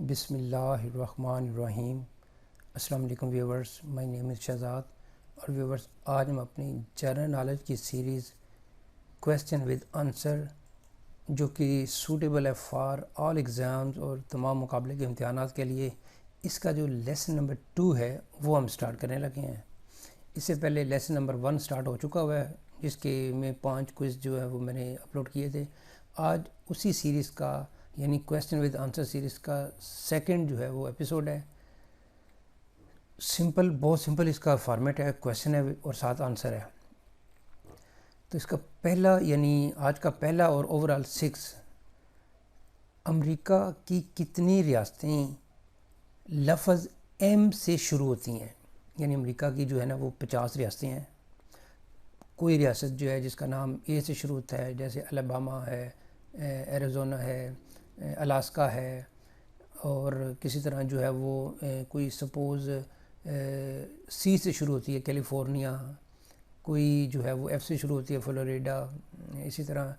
بسم اللہ الرحمن الرحیم۔ السلام علیکم ویورز، مائی نیم از شہزاد۔ اور ویورز، آج ہم اپنی جنرل نالج کی سیریز کویسچن ود آنسر جو کہ سوٹیبل ہے فار آل ایگزامز اور تمام مقابلے کے امتحانات کے لیے، اس کا جو لیسن نمبر 2 ہے وہ ہم سٹارٹ کرنے لگے ہیں۔ اس سے پہلے لیسن نمبر 1 سٹارٹ ہو چکا ہوا ہے، جس کے میں 5 کوئز جو ہے وہ میں نے اپلوڈ کیے تھے۔ آج اسی سیریز کا یعنی کویسچن ود آنسر سیریز کا سیکنڈ جو ہے وہ ایپیسوڈ ہے۔ بہت سمپل اس کا فارمیٹ ہے، کویسچن ہے اور ساتھ آنسر ہے۔ تو اس کا پہلا یعنی آج کا پہلا اور اوورال 6، امریکہ کی کتنی ریاستیں لفظ ایم سے شروع ہوتی ہیں؟ یعنی امریکہ کی جو ہے نا وہ 50 ریاستیں ہیں۔ کوئی ریاست جو ہے جس کا نام اے سے شروع ہوتا ہے، جیسے الاباما ہے، ایریزونا ہے، الاسکا ہے، اور کسی طرح جو ہے وہ کوئی سپوز سی سے شروع ہوتی ہے کیلیفورنیا، کوئی جو ہے وہ ایف سے شروع ہوتی ہے فلوریڈا، اسی طرح۔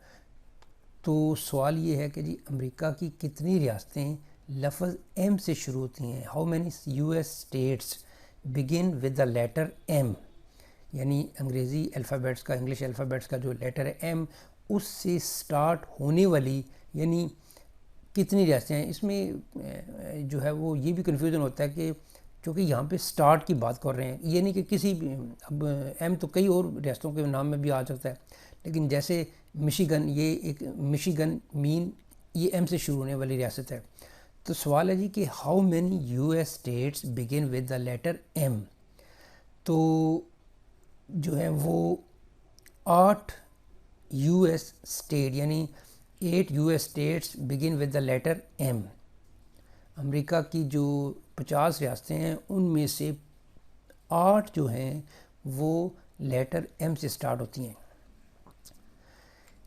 تو سوال یہ ہے کہ جی امریکہ کی کتنی ریاستیں لفظ ایم سے شروع ہوتی ہیں؟ How many U S states begin with the letter M? یعنی انگریزی الفابیٹس کا، انگلش الفابیٹس کا جو لیٹر ہے ایم، اس سے سٹارٹ ہونے والی یعنی کتنی ریاستیں ہیں۔ اس میں جو ہے وہ یہ بھی کنفیوژن ہوتا ہے کہ چونکہ یہاں پہ سٹارٹ کی بات کر رہے ہیں، یہ نہیں کہ کسی بھی، اب ایم تو کئی اور ریاستوں کے نام میں بھی آ سکتا ہے، لیکن جیسے مشیگن، یہ ایک مشیگن یہ ایم سے شروع ہونے والی ریاست ہے۔ تو سوال ہے جی کہ how many U S states begin with the letter M? تو جو ہے وہ 8 یو ایس اسٹیٹ یعنی 8 U S states begin with the letter M. امریکہ کی جو 50 ریاستیں ہیں ان میں سے 8 جو ہیں وہ لیٹر ایم سے سٹارٹ ہوتی ہیں۔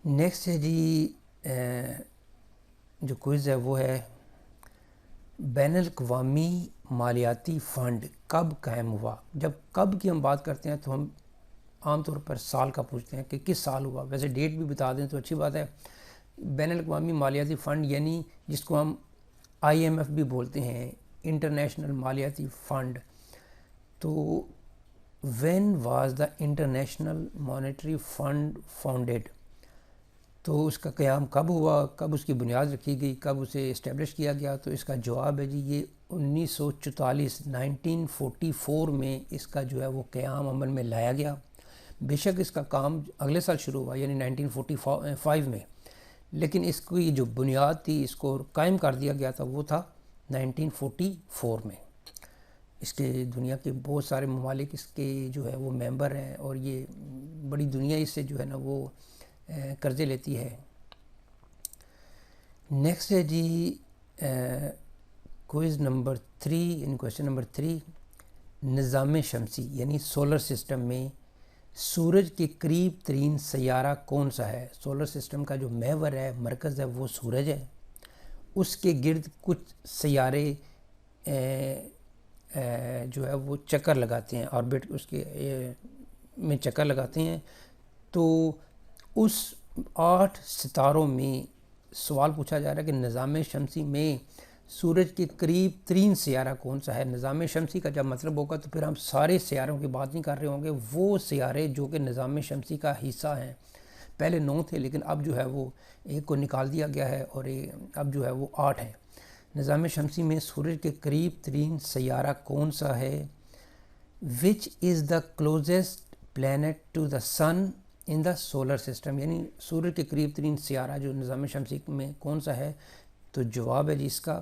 نیکسٹ ہے جی جو کوئز ہے وہ ہے بین الاقوامی مالیاتی فنڈ کب قائم ہوا؟ جب کب کی ہم بات کرتے ہیں تو ہم عام طور پر سال کا پوچھتے ہیں کہ کس سال ہوا، ویسے ڈیٹ بھی بتا دیں تو اچھی بات ہے۔ بین الاقوامی مالیاتی فنڈ یعنی جس کو ہم آئی ایم ایف بھی بولتے ہیں، انٹرنیشنل مالیاتی فنڈ۔ تو when was the international monetary fund founded? تو اس کا قیام کب ہوا، کب اس کی بنیاد رکھی گئی، کب اسے اسٹیبلش کیا گیا؟ تو اس کا جواب ہے جی یہ 1944 میں اس کا جو ہے وہ قیام عمل میں لایا گیا۔ بے شک اس کا کام اگلے سال شروع ہوا یعنی 1945 میں، لیکن اس کی جو بنیاد تھی، اس کو قائم کر دیا گیا تھا، وہ تھا 1944 میں۔ اس کے دنیا کے بہت سارے ممالک اس کے جو ہے وہ ممبر ہیں، اور یہ بڑی دنیا اس سے جو ہے نا وہ قرضے لیتی ہے۔ نیکسٹ ہے جی کوئز نمبر 3 یعنی کویسچن نمبر 3، نظام شمسی یعنی سولر سسٹم میں سورج کے قریب ترین سیارہ کون سا ہے؟ سولر سسٹم کا جو محور ہے، مرکز ہے، وہ سورج ہے۔ اس کے گرد کچھ سیارے جو ہے وہ چکر لگاتے ہیں، آربٹ اس کے میں چکر لگاتے ہیں۔ تو اس 8 ستاروں میں سوال پوچھا جا رہا ہے کہ نظام شمسی میں سورج کے قریب ترین سیارہ کون سا ہے؟ نظام شمسی کا جب مطلب ہوگا تو پھر ہم سارے سیاروں کی بات نہیں کر رہے ہوں گے، وہ سیارے جو کہ نظام شمسی کا حصہ ہیں۔ پہلے 9 تھے لیکن اب جو ہے وہ ایک کو نکال دیا گیا ہے، اور اب جو ہے وہ 8 ہیں۔ نظام شمسی میں سورج کے قریب ترین سیارہ کون سا ہے؟ Which is the closest planet to the sun in the solar system? یعنی سورج کے قریب ترین سیارہ جو نظام شمسی میں کون سا ہے؟ تو جواب ہے جی اس کا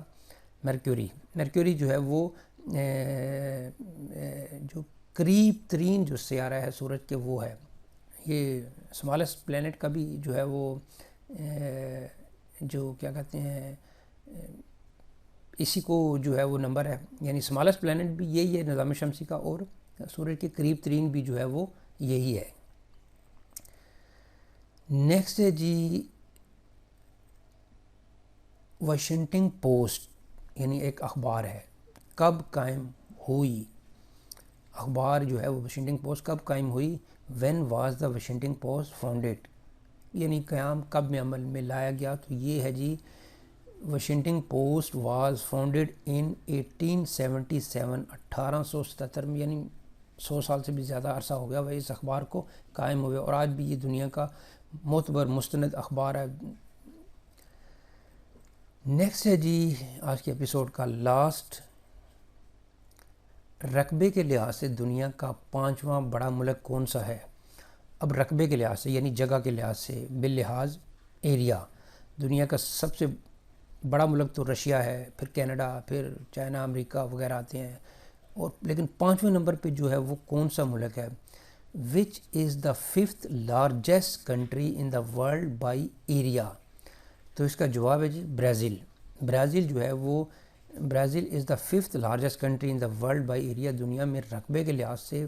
مرکیوری۔ مرکیوری جو ہے وہ جو قریب ترین جو سیارہ ہے سورج کے وہ ہے۔ یہ اسمالسٹ پلانٹ کا بھی جو ہے وہ جو کیا کہتے ہیں اسی کو جو ہے وہ نمبر ہے، یعنی اسمالسٹ پلانٹ بھی یہی ہے نظام شمسی کا، اور سورج کے قریب ترین بھی جو ہے وہ یہی ہے۔ نیکسٹ ہے جی واشنگٹن پوسٹ یعنی ایک اخبار ہے، کب قائم ہوئی؟ اخبار جو ہے وہ واشنگٹن پوسٹ کب قائم ہوئی؟ When was the Washington post founded? یعنی قیام کب میں عمل میں لایا گیا؟ تو یہ ہے جی Washington post was founded in 1877 1877 میں، یعنی 100 سال سے بھی زیادہ عرصہ ہو گیا وہ اس اخبار کو قائم ہوئے، اور آج بھی یہ دنیا کا معتبر مستند اخبار ہے۔ نیکسٹ ہے جی آج کے ایپیسوڈ کا لاسٹ، رقبے کے لحاظ سے دنیا کا 5واں بڑا ملک کون سا ہے؟ اب رقبے کے لحاظ سے یعنی جگہ کے لحاظ سے، باللحاظ ایریا، دنیا کا سب سے بڑا ملک تو رشیا ہے، پھر کینیڈا، پھر چائنا، امریکہ وغیرہ آتے ہیں، اور لیکن 5ویں نمبر پہ جو ہے وہ کون سا ملک ہے؟ Which is the 5th largest country in the world by area? تو اس کا جواب ہے جی برازیل۔ برازیل جو ہے وہ Brazil is the 5th largest country in the world by area, دنیا میں رقبے کے لحاظ سے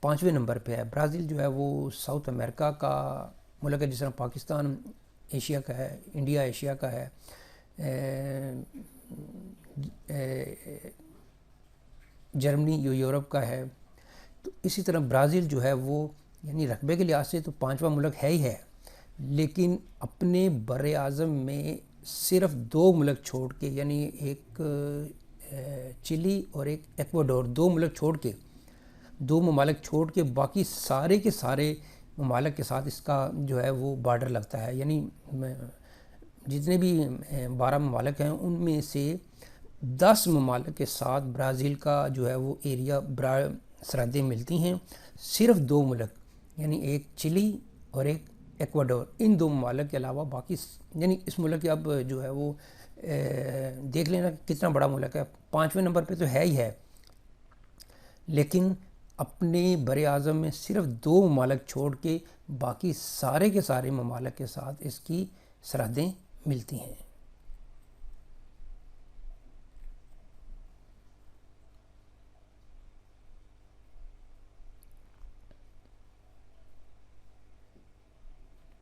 5ویں نمبر پہ ہے۔ برازیل جو ہے وہ ساؤتھ امریکہ کا ملک ہے، جس طرح پاکستان ایشیا کا ہے، انڈیا ایشیا کا ہے، جرمنی یورپ کا ہے، تو اسی طرح برازیل جو ہے وہ یعنی رقبے کے لحاظ سے تو 5واں ملک ہے ہی ہے، لیکن اپنے بر اعظم میں صرف 2 ملک چھوڑ کے، یعنی ایک چلی اور ایک ایکواڈور، 2 ملک چھوڑ کے، 2 ممالک چھوڑ کے باقی سارے کے سارے ممالک کے ساتھ اس کا جو ہے وہ بارڈر لگتا ہے، یعنی جتنے بھی 12 ممالک ہیں ان میں سے 10 ممالک کے ساتھ برازیل کا جو ہے وہ ایریا سرحدیں ملتی ہیں، صرف 2 ملک یعنی ایک چلی اور ایک ایکواڈور، ان 2 ممالک کے علاوہ باقی یعنی اس ملک کے اب جو ہے وہ دیکھ لینا کتنا بڑا ملک ہے، 5ویں نمبر پہ تو ہے ہی ہے، لیکن اپنے بر اعظم میں صرف 2 ممالک چھوڑ کے باقی سارے کے سارے ممالک کے ساتھ اس کی سرحدیں ملتی ہیں۔